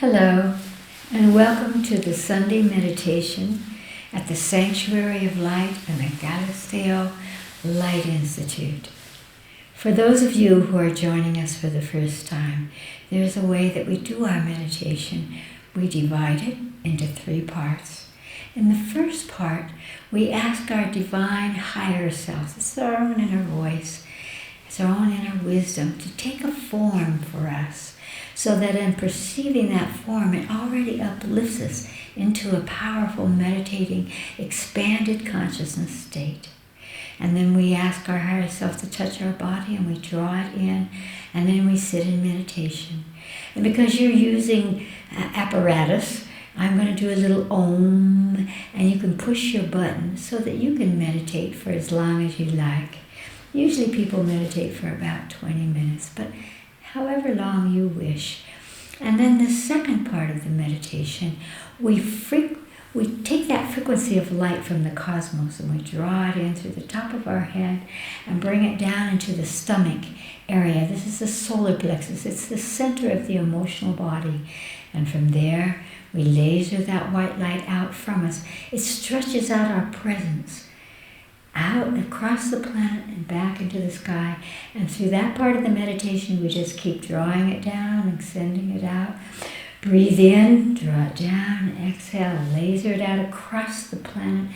Hello, and welcome to the Sunday meditation at the Sanctuary of Light and the Galisteo Light Institute. For those of you who are joining us for the first time, there's a way that we do our meditation. We divide it into 3 parts. In the first part, we ask our divine higher self, it's our own inner voice, it's our own inner wisdom, to take a form for us, so that in perceiving that form, it already uplifts us into a powerful, meditating, expanded consciousness state. And then we ask our higher self to touch our body, and we draw it in, and then we sit in meditation. And because you're using apparatus, I'm going to do a little Om, and you can push your button so that you can meditate for as long as you like. Usually people meditate for about 20 minutes, but however long you wish. And then the second part of the meditation, we take that frequency of light from the cosmos and we draw it in through the top of our head and bring it down into the stomach area. This is the solar plexus. It's the center of the emotional body. And from there, we laser that white light out from us. It stretches out our presence out across the planet and back into the sky. And through that part of the meditation, we just keep drawing it down and sending it out. Breathe in, draw it down, exhale, laser it out across the planet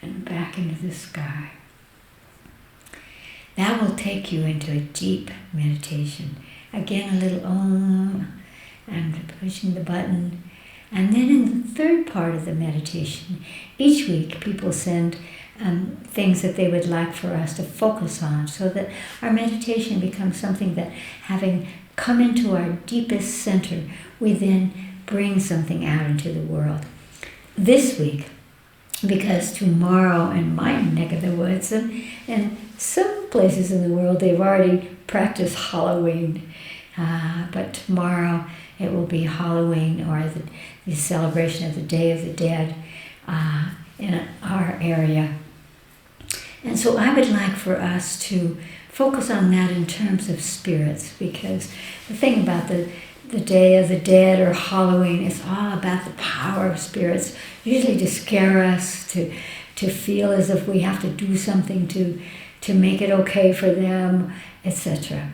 and back into the sky. That will take you into a deep meditation. Again, a little Om, and pushing the button. And then in the third part of the meditation, each week people send things that they would like for us to focus on, so that our meditation becomes something that, having come into our deepest center, we then bring something out into the world. This week, because tomorrow in my neck of the woods and some places in the world, they've already practiced Halloween, but tomorrow it will be Halloween, or the celebration of the Day of the Dead in our area. And so I would like for us to focus on that in terms of spirits, because the thing about the Day of the Dead or Halloween is all about the power of spirits, usually to scare us, to feel as if we have to do something to make it okay for them, etc.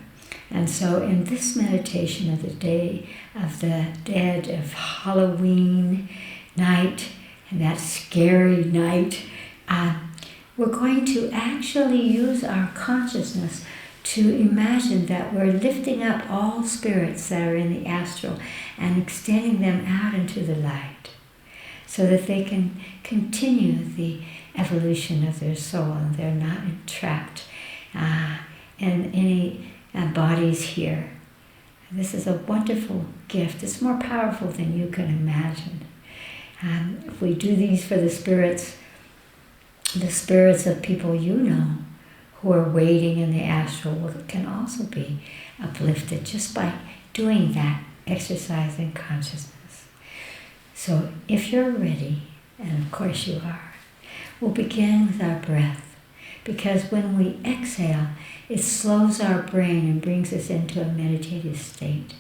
And so in this meditation of the Day of the Dead, of Halloween night, and that scary night, we're going to actually use our consciousness to imagine that we're lifting up all spirits that are in the astral and extending them out into the light, so that they can continue the evolution of their soul and they're not entrapped in any bodies here. This is a wonderful gift. It's more powerful than you can imagine. If we do these for the spirits of people you know who are waiting in the astral, can also be uplifted just by doing that exercise in consciousness. So if you're ready, and of course you are, we'll begin with our breath, because when we exhale, it slows our brain and brings us into a meditative state.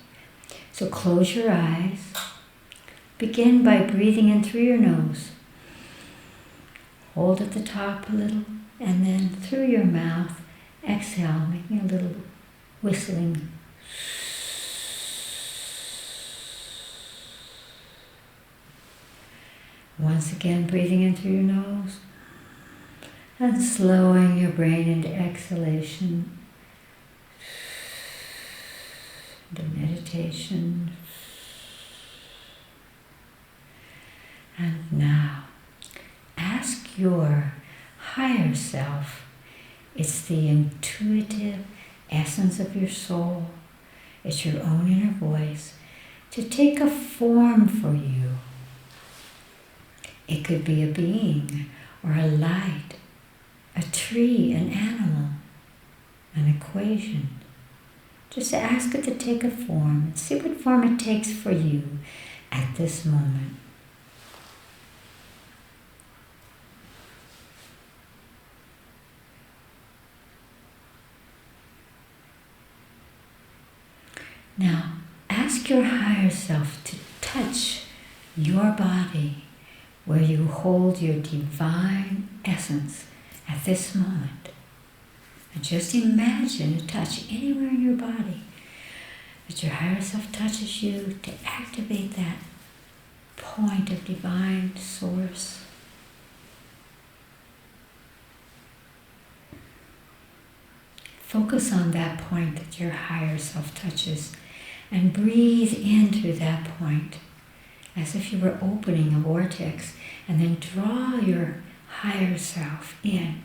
So close your eyes. Begin by breathing in through your nose. Hold at the top a little, and then through your mouth, exhale, making a little whistling. Once again, breathing in through your nose, and slowing your brain into exhalation, into meditation. And now, ask your higher self, it's the intuitive essence of your soul, it's your own inner voice, to take a form for you. It could be a being, or a light, a tree, an animal, an equation. Just ask it to take a form and see what form it takes for you at this moment. Now, ask your higher self to touch your body where you hold your divine essence at this moment. And just imagine a touch anywhere in your body that your higher self touches you to activate that point of divine source. Focus on that point that your higher self touches and breathe in through that point as if you were opening a vortex, and then draw your higher self in.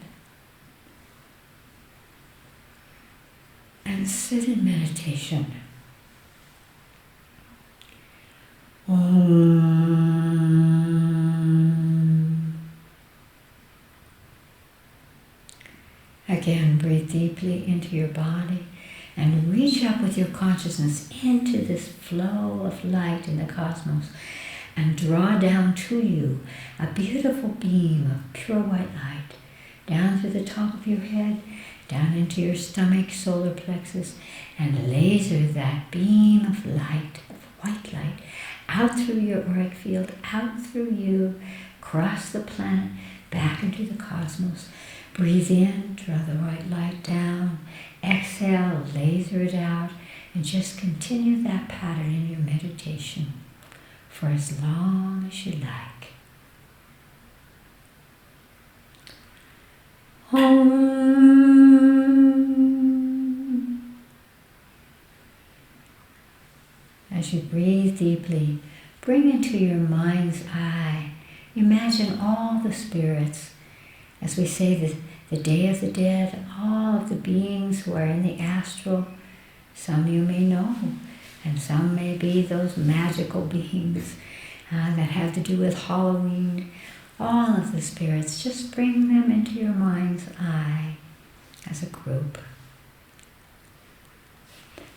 And sit in meditation. Om. Again, breathe deeply into your body and reach up with your consciousness into this flow of light in the cosmos and draw down to you a beautiful beam of pure white light down through the top of your head, down into your stomach, solar plexus, and laser that beam of light, of white light, out through your auric field, out through you, across the planet, back into the cosmos. Breathe in, draw the white light down, exhale, laser it out, and just continue that pattern in your meditation for as long as you like. Om. As you breathe deeply, bring into your mind's eye, imagine all the spirits, as we say the Day of the Dead, all of the beings who are in the astral. Some you may know, and some may be those magical beings that have to do with Halloween. All of the spirits, just bring them into your mind's eye as a group.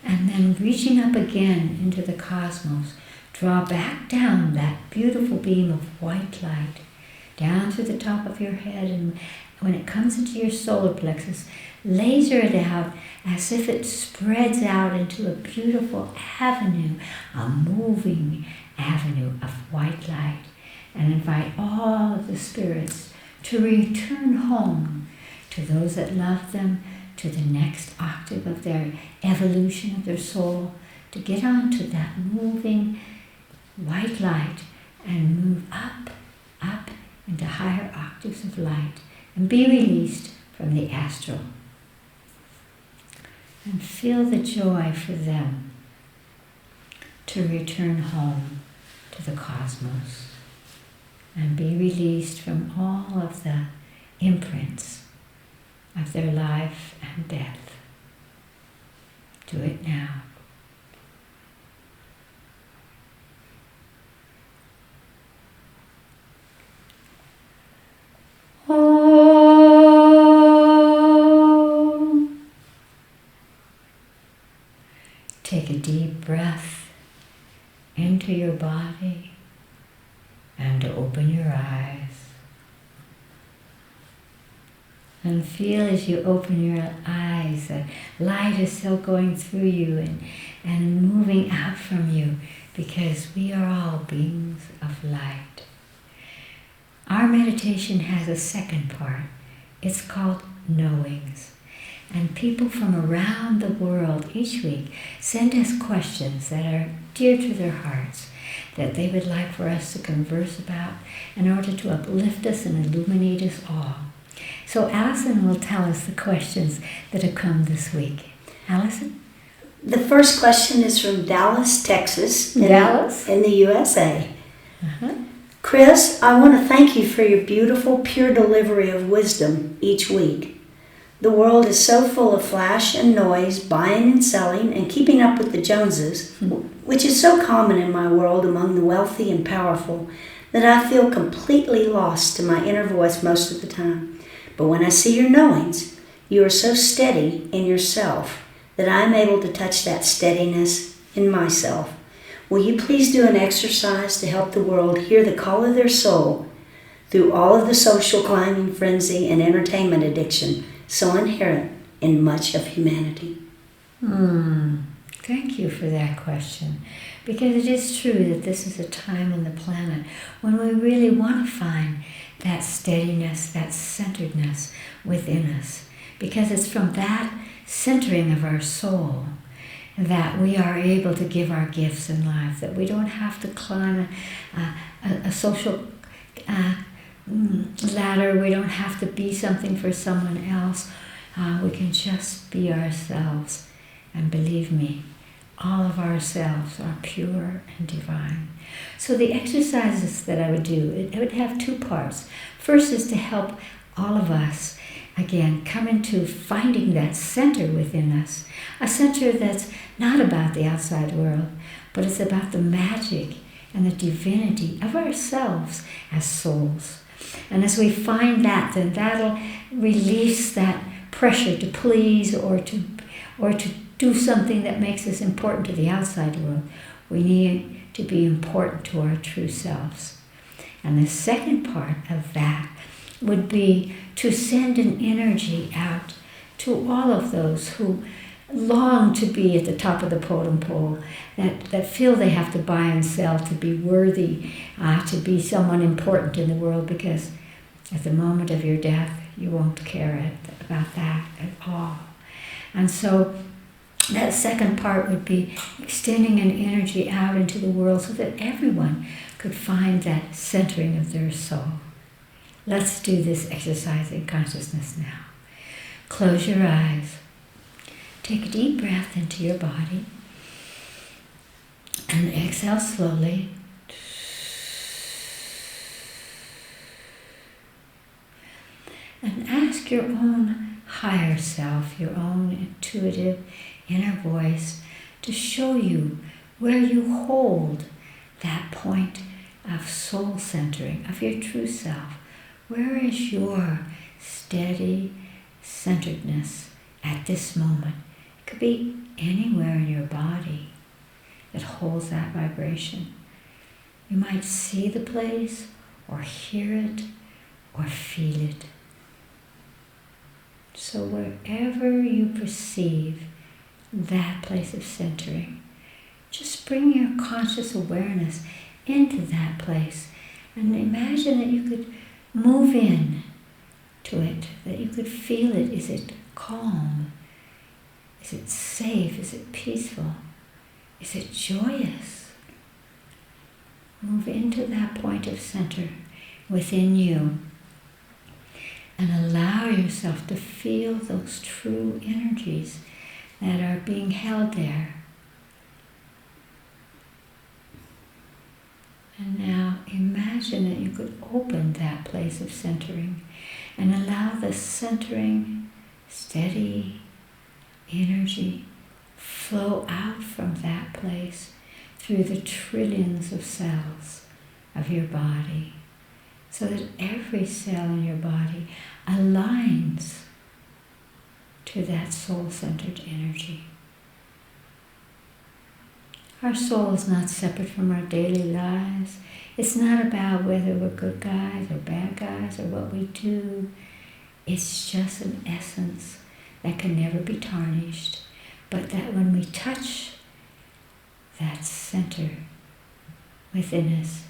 And then reaching up again into the cosmos, draw back down that beautiful beam of white light down through the top of your head, and when it comes into your solar plexus, laser it out as if it spreads out into a beautiful avenue, a moving avenue of white light, and invite all of the spirits to return home to those that love them, to the next octave of their evolution of their soul, to get on to that moving white light and move up, up into higher octaves of light and be released from the astral. And feel the joy for them to return home to the cosmos and be released from all of the imprints of their life and death. Do it now. Take a deep breath into your body and open your eyes. And feel as you open your eyes that light is still going through you and moving out from you, because we are all beings of light. Our meditation has a second part. It's called knowings. And people from around the world each week send us questions that are dear to their hearts, that they would like for us to converse about in order to uplift us and illuminate us all. So Allison will tell us the questions that have come this week. Allison? The first question is from Dallas, Texas, in the U.S.A. Uh-huh. Chris, I want to thank you for your beautiful, pure delivery of wisdom each week. The world is so full of flash and noise, buying and selling, and keeping up with the Joneses, which is so common in my world among the wealthy and powerful, that I feel completely lost to my inner voice most of the time. But when I see your knowings, you are so steady in yourself that I am able to touch that steadiness in myself. Will you please do an exercise to help the world hear the call of their soul through all of the social climbing frenzy and entertainment addiction so inherent in much of humanity? Thank you for that question. Because it is true that this is a time on the planet when we really want to find that steadiness, that centeredness within us. Because it's from that centering of our soul that we are able to give our gifts in life, that we don't have to climb a social ladder, we don't have to be something for someone else. We can just be ourselves. And believe me, all of ourselves are pure and divine. So the exercises that I would do, it would have two parts. First is to help all of us, again, come into finding that center within us. A center that's not about the outside world, but it's about the magic and the divinity of ourselves as souls. And as we find that, then that'll release that pressure to please or to do something that makes us important to the outside world. We need to be important to our true selves. And the second part of that would be to send an energy out to all of those who long to be at the top of the totem pole, that feel they have to buy and sell to be worthy, to be someone important in the world, because at the moment of your death, you won't care about that at all. And so that second part would be extending an energy out into the world so that everyone could find that centering of their soul. Let's do this exercise in consciousness now. Close your eyes. Take a deep breath into your body and exhale slowly. And ask your own higher self, your own intuitive inner voice, to show you where you hold that point of soul centering, of your true self. Where is your steady centeredness at this moment? It could be anywhere in your body that holds that vibration. You might see the place, or hear it, or feel it. So wherever you perceive that place of centering, just bring your conscious awareness into that place and imagine that you could move in to it, that you could feel it. Is it calm? Is it safe? Is it peaceful? Is it joyous? Move into that point of center within you and allow yourself to feel those true energies that are being held there. And now imagine that you could open that place of centering and allow the centering, steady energy flow out from that place through the trillions of cells of your body, so that every cell in your body aligns to that soul-centered energy. Our soul is not separate from our daily lives. It's not about whether we're good guys or bad guys or what we do. It's just an essence that can never be tarnished, but that when we touch that center within us,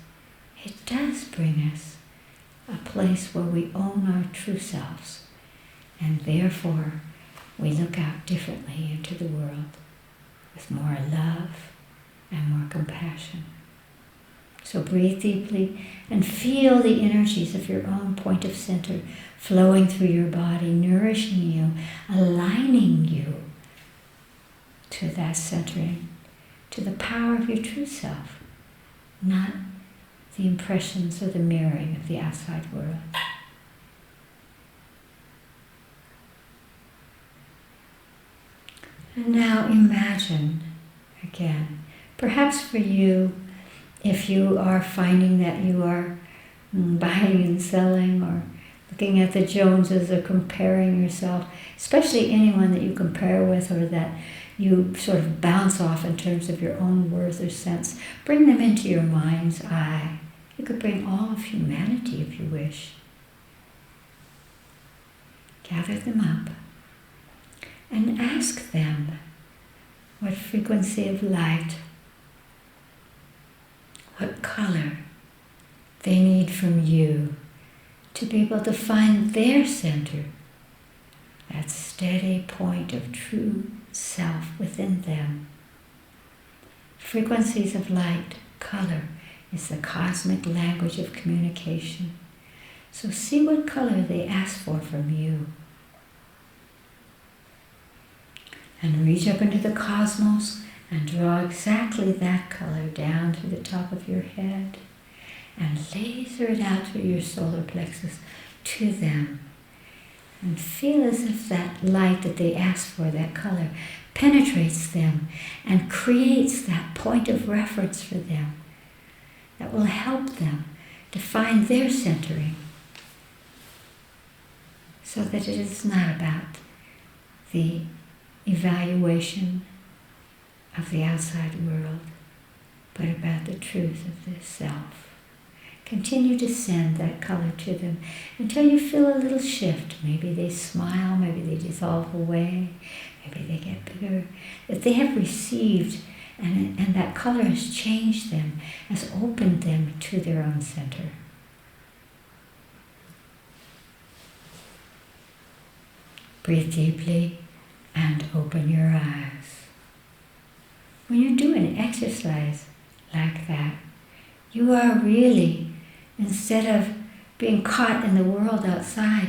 it does bring us a place where we own our true selves, and therefore we look out differently into the world with more love and more compassion. So breathe deeply and feel the energies of your own point of center flowing through your body, nourishing you, aligning you to that centering, to the power of your true self, not the impressions or the mirroring of the outside world. And now imagine, again, perhaps for you, if you are finding that you are buying and selling or looking at the Joneses or comparing yourself, especially anyone that you compare with or that you sort of bounce off in terms of your own worth or sense, bring them into your mind's eye. You could bring all of humanity if you wish. Gather them up and ask them what frequency of light what color they need from you to be able to find their center, that steady point of true self within them. Frequencies of light, color, is the cosmic language of communication. So see what color they ask for from you. And reach up into the cosmos and draw exactly that color down to the top of your head and laser it out through your solar plexus to them. And feel as if that light that they ask for, that color, penetrates them and creates that point of reference for them that will help them to find their centering, so that it is not about the evaluation of the outside world, but about the truth of the self. Continue to send that color to them until you feel a little shift. Maybe they smile, maybe they dissolve away, maybe they get bigger. That they have received, and that color has changed them, has opened them to their own center. Breathe deeply and open your eyes. When you do an exercise like that, you are really, instead of being caught in the world outside,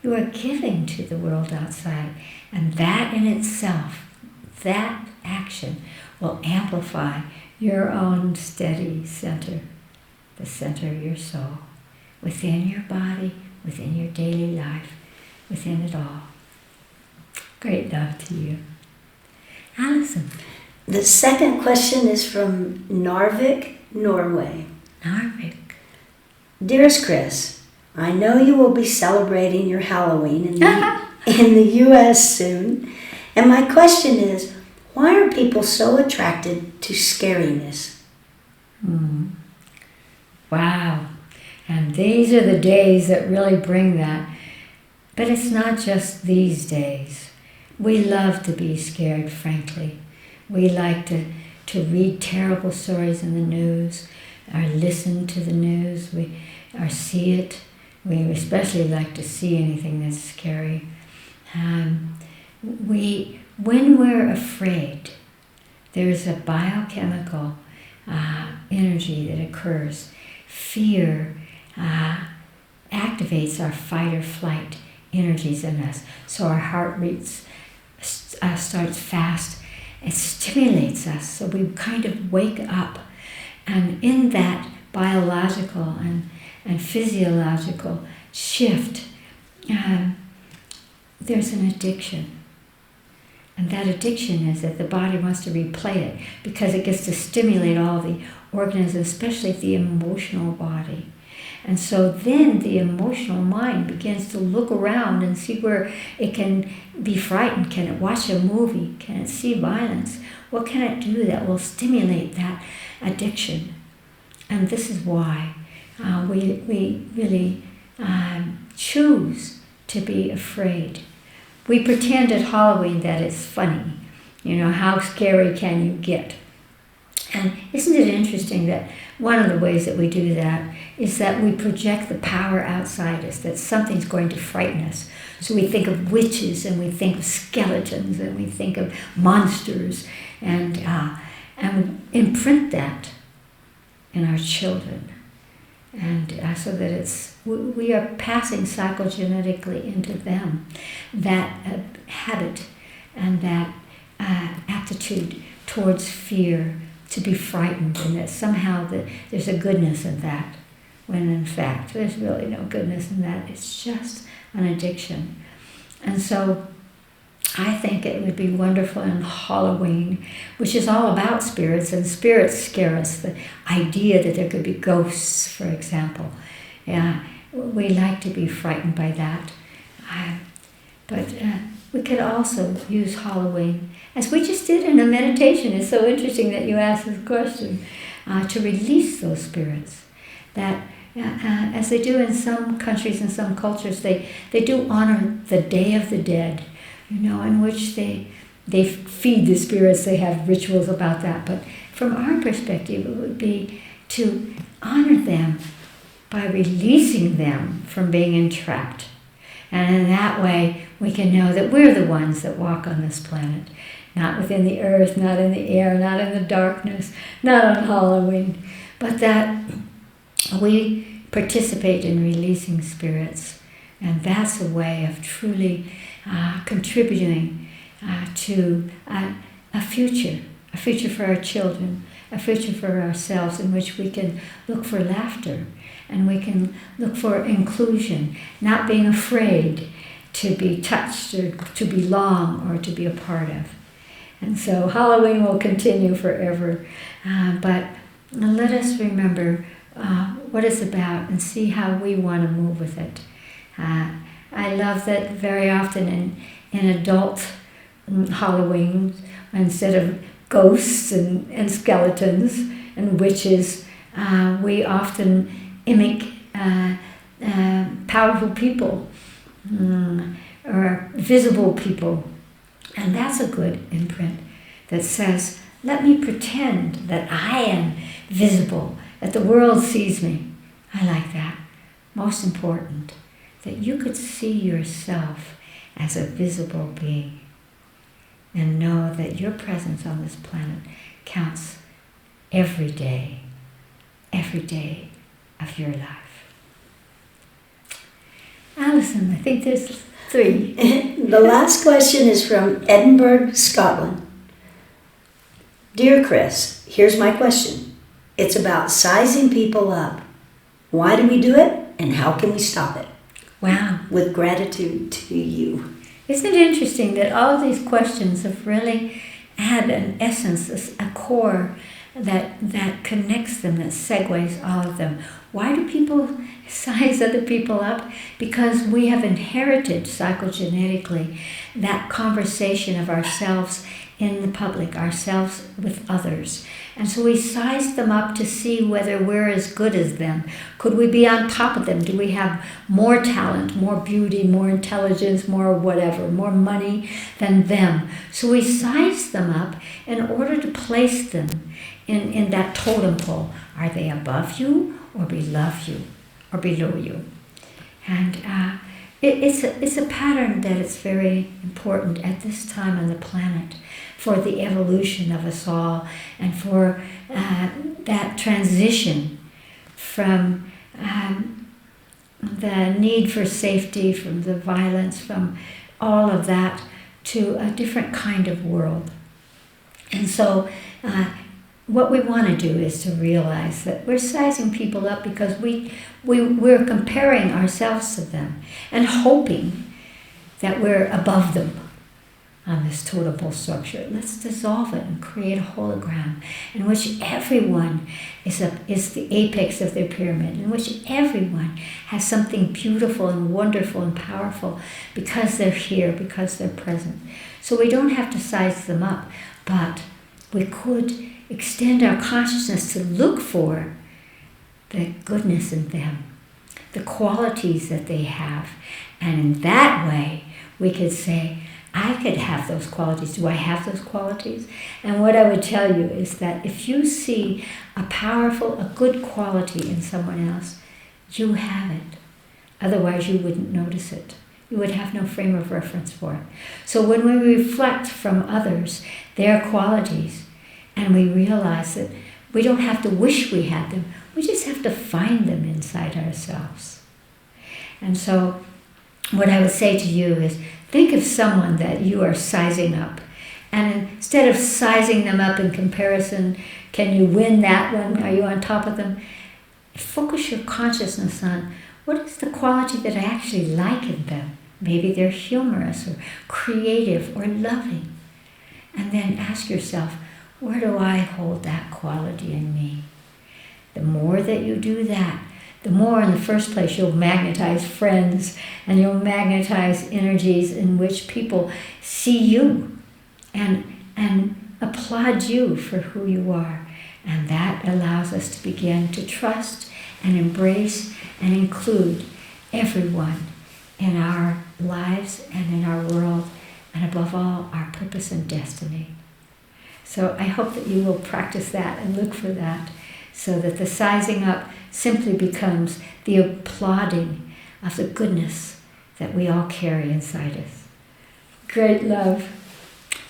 you are giving to the world outside. And that in itself, that action, will amplify your own steady center, the center of your soul, within your body, within your daily life, within it all. Great love to you. Alison. The second question is from Narvik, Norway. Narvik. Dearest Chris, I know you will be celebrating your Halloween in the U.S. soon, and my question is, why are people so attracted to scariness? Wow. And these are the days that really bring that. But it's not just these days. We love to be scared, frankly. We like to read terrible stories in the news, or listen to the news, or see it. We especially like to see anything that's scary. When we're afraid, there's a biochemical energy that occurs. Fear activates our fight or flight energies in us. So our heart rate starts fast. It stimulates us, so we kind of wake up. And in that biological and physiological shift, there's an addiction. And that addiction is that the body wants to replay it because it gets to stimulate all the organisms, especially the emotional body. And so then the emotional mind begins to look around and see where it can be frightened. Can it watch a movie? Can it see violence? What can it do that will stimulate that addiction? And this is why we really choose to be afraid. We pretend at Halloween that it's funny. You know, how scary can you get? And isn't it interesting that one of the ways that we do that is that we project the power outside us, that something's going to frighten us. So we think of witches, and we think of skeletons, and we think of monsters, and we imprint that in our children. And so that we are passing psychogenetically into them that habit and that attitude towards fear, to be frightened, and that somehow there's a goodness in that, when in fact there's really no goodness in that. It's just an addiction. And so I think it would be wonderful in Halloween, which is all about spirits, and spirits scare us. The idea that there could be ghosts, for example. We like to be frightened by that. But we could also use Halloween, as we just did in a meditation. It's so interesting that you asked this question, to release those spirits. That as they do in some countries and some cultures, they do honor the Day of the Dead, in which they feed the spirits. They have rituals about that. But from our perspective, it would be to honor them by releasing them from being entrapped. And in that way, we can know that we're the ones that walk on this planet. Not within the earth, not in the air, not in the darkness, not on Halloween, but that we participate in releasing spirits. And that's a way of truly contributing to a future for our children, a future for ourselves in which we can look for laughter and we can look for inclusion, not being afraid to be touched or to belong or to be a part of. And so Halloween will continue forever, but let us remember what it's about and see how we want to move with it. I love that very often in adult Halloween, instead of ghosts and skeletons and witches, we often mimic powerful people or visible people. And that's a good imprint that says, let me pretend that I am visible, that the world sees me. I like that. Most important, that you could see yourself as a visible being and know that your presence on this planet counts every day of your life. Alison, I think there's 3. The last question is from Edinburgh, Scotland. Dear Chris, here's my question. It's about sizing people up. Why do we do it, and how can we stop it? Wow. With gratitude to you. Isn't it interesting that all of these questions have really had an essence, a core that connects them, that segues all of them? Why do people size other people up? Because we have inherited psychogenetically that conversation of ourselves in the public, ourselves with others. And so we size them up to see whether we're as good as them. Could we be on top of them? Do we have more talent, more beauty, more intelligence, more whatever, more money than them? So we size them up in order to place them in that totem pole. Are they above you or below you or below you? And it's a pattern that is very important at this time on the planet for the evolution of us all and for that transition from the need for safety, from the violence, from all of that to a different kind of world. And so what we want to do is to realize that we're sizing people up because we're comparing ourselves to them and hoping that we're above them on this totem pole structure. Let's dissolve it and create a hologram in which everyone is the apex of their pyramid, in which everyone has something beautiful and wonderful and powerful because they're here, because they're present. So we don't have to size them up, but we could extend our consciousness to look for the goodness in them, the qualities that they have. And in that way, we could say, I could have those qualities. Do I have those qualities? And what I would tell you is that if you see a good quality in someone else, you have it. Otherwise, you wouldn't notice it. You would have no frame of reference for it. So when we reflect from others their qualities, and we realize that we don't have to wish we had them, we just have to find them inside ourselves. And so what I would say to you is, think of someone that you are sizing up. And instead of sizing them up in comparison, can you win that one? Are you on top of them? Focus your consciousness on what is the quality that I actually like in them. Maybe they're humorous or creative or loving. And then ask yourself, where do I hold that quality in me? The more that you do that, the more in the first place you'll magnetize friends and you'll magnetize energies in which people see you and applaud you for who you are. And that allows us to begin to trust and embrace and include everyone in our lives and in our world, and above all, our purpose and destiny. So I hope that you will practice that and look for that, so that the sizing up simply becomes the applauding of the goodness that we all carry inside us. Great love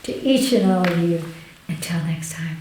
to each and all of you. Until next time.